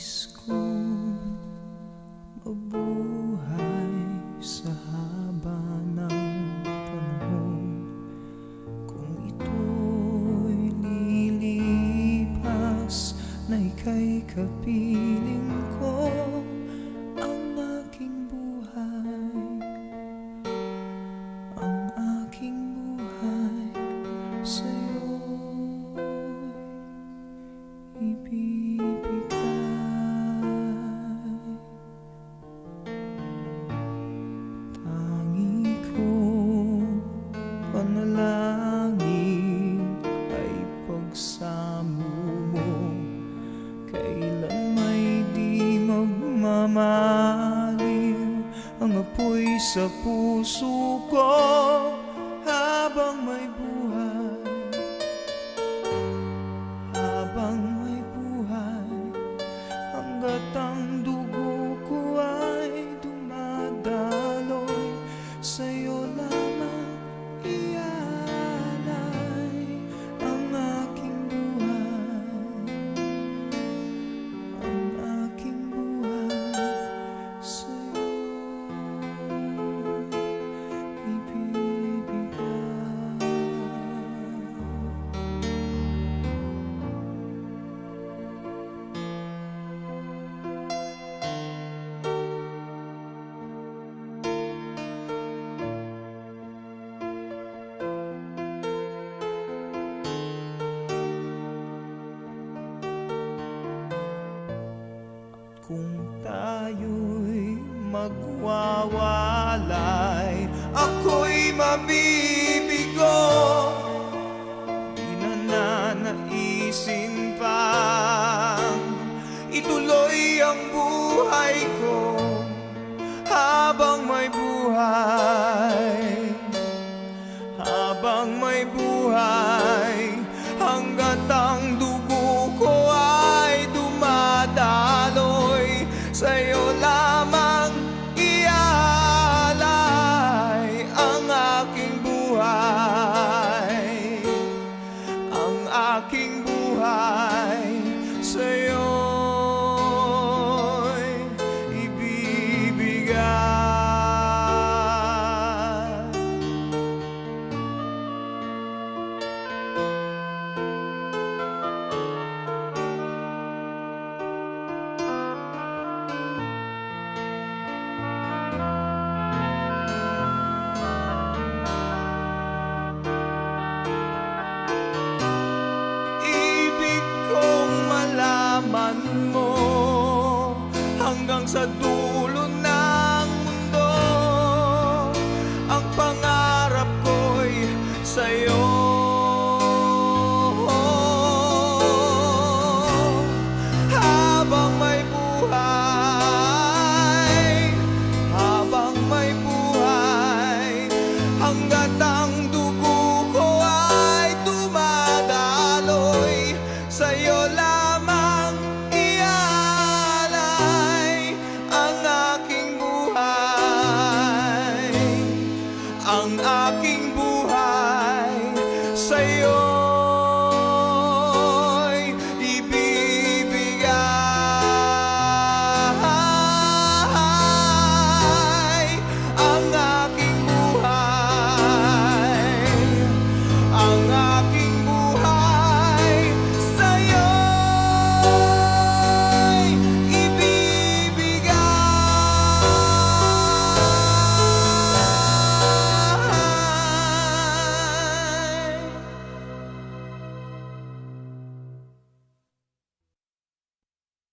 Nais kong mabuhay sa haba ng panahon. Kung ito'y lilipas na ika'y kapiling ko, ang aking buhay, ang aking buhay sa'yo'y ibibigay. Tangi kong panalangin ay pagsamo mo, kailan may di magmamaliw ang apoy sa puso ko habang may buhay, habang may buhay, hanggat ang dugo ko ay dumadaloy, sa'yo lamang ialay ang aking buhay, ang aking buhay sa'yo ibibigay. Kung tayo'y magwawalay, ako'y mabibigo. Di na nanaisin pang ituloy ang buhay ko habang may buhay, habang may buhay, hanggat ang dugo ko ay dumadaloy, sa'yo lamang ialay ang aking buhay, ang aking buhay sa'yo'y ibibigay. Malaman mo hanggang sa dulo ng mundo, ang pangarap ko'y sa'yo. Habang may buhay, habang may buhay, hanggat ang dugo ko ay dumadaloy, sa'yo